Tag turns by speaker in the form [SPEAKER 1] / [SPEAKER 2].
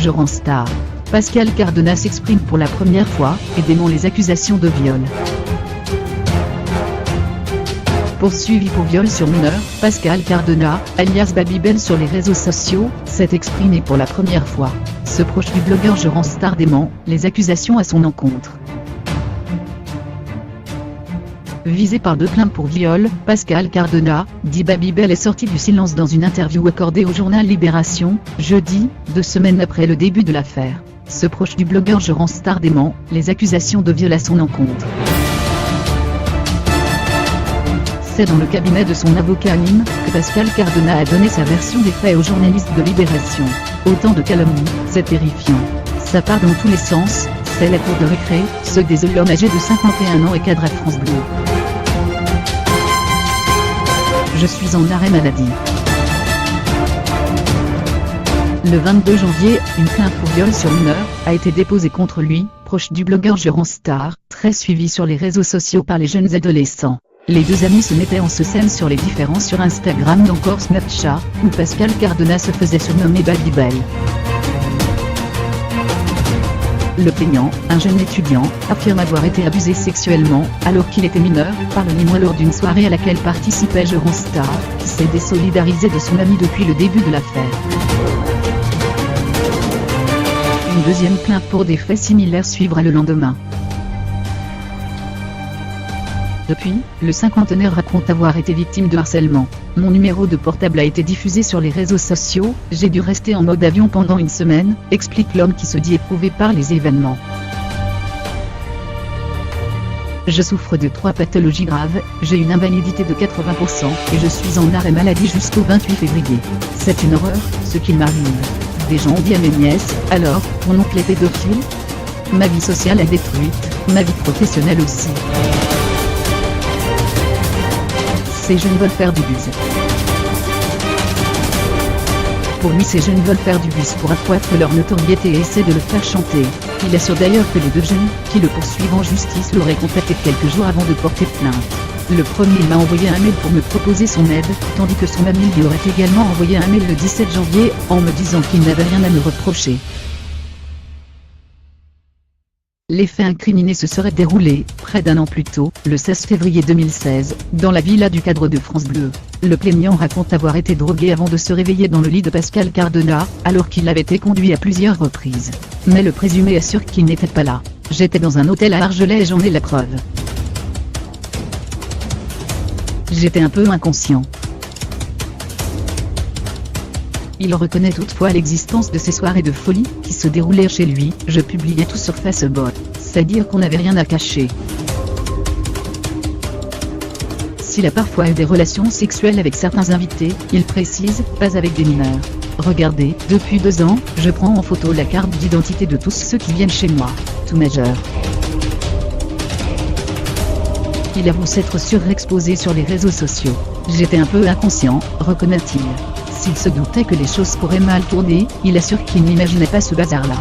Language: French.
[SPEAKER 1] je rends star. Pascal Cardona s'exprime pour la première fois et dément les accusations de viol. Poursuivi pour viol sur mineur, Pascal Cardona, alias Babybel sur les réseaux sociaux, s'est exprimé pour la première fois. Ce proche du blogueur Je rends star dément les accusations à son encontre. Visé par 2 plaintes pour viol, Pascal Cardona, dit Babybel, est sorti du silence dans une interview accordée au journal Libération, jeudi, 2 semaines après le début de l'affaire. Ce proche du blogueur Je rends star dément les accusations de viol à son encontre. C'est dans le cabinet de son avocat Nîmes que Pascal Cardona a donné sa version des faits aux journalistes de Libération. Autant de calomnies, c'est terrifiant. Ça part dans tous les sens, c'est la cour de récré, ceux des hommes âgés de 51 ans et cadres à France Bleu. Je suis en arrêt maladie. Le 22 janvier, une plainte pour viol sur mineur a été déposée contre lui, proche du blogueur Je rends star, très suivi sur les réseaux sociaux par les jeunes adolescents. Les 2 amis se mettaient en scène sur les différences sur Instagram ou encore Snapchat, où Pascal Cardona se faisait surnommer Babybel. Le plaignant, un jeune étudiant, affirme avoir été abusé sexuellement, alors qu'il était mineur, par le Nîmois lors d'une soirée à laquelle participait Je rends star, qui s'est désolidarisé de son ami depuis le début de l'affaire. Une 2e plainte pour des faits similaires suivra le lendemain. Depuis, le cinquantenaire raconte avoir été victime de harcèlement. Mon numéro de portable a été diffusé sur les réseaux sociaux, j'ai dû rester en mode avion pendant une semaine, explique l'homme qui se dit éprouvé par les événements. Je souffre de 3 pathologies graves, j'ai une invalidité de 80% et je suis en arrêt maladie jusqu'au 28 février. C'est une horreur, ce qui m'arrive. Des gens ont dit à mes nièces, alors, mon oncle est pédophile ? Ma vie sociale est détruite, ma vie professionnelle aussi. Ces jeunes veulent faire du buzz. Pour lui, ces jeunes veulent faire du buzz pour accroître leur notoriété et essaient de le faire chanter. Il assure d'ailleurs que les 2 jeunes, qui le poursuivent en justice, l'auraient contacté quelques jours avant de porter plainte. Le premier m'a envoyé un mail pour me proposer son aide, tandis que son ami lui aurait également envoyé un mail le 17 janvier, en me disant qu'il n'avait rien à me reprocher. Les faits incriminés se seraient déroulés, près d'1 an plus tôt, le 16 février 2016, dans la villa du cadre de France Bleu. Le plaignant raconte avoir été drogué avant de se réveiller dans le lit de Pascal Cardona, alors qu'il avait été conduit à plusieurs reprises. Mais le présumé assure qu'il n'était pas là. J'étais dans un hôtel à Argelès et j'en ai la preuve. J'étais un peu inconscient. Il reconnaît toutefois l'existence de ces soirées de folie qui se déroulaient chez lui. Je publiais tout sur Facebook. C'est dire qu'on n'avait rien à cacher. S'il a parfois eu des relations sexuelles avec certains invités, il précise, pas avec des mineurs. Regardez, depuis 2 ans, je prends en photo la carte d'identité de tous ceux qui viennent chez moi. Tout majeur. Il avoue s'être surexposé sur les réseaux sociaux. J'étais un peu inconscient, reconnaît-il. S'il se doutait que les choses pourraient mal tourner, il assure qu'il n'imaginait pas ce bazar-là.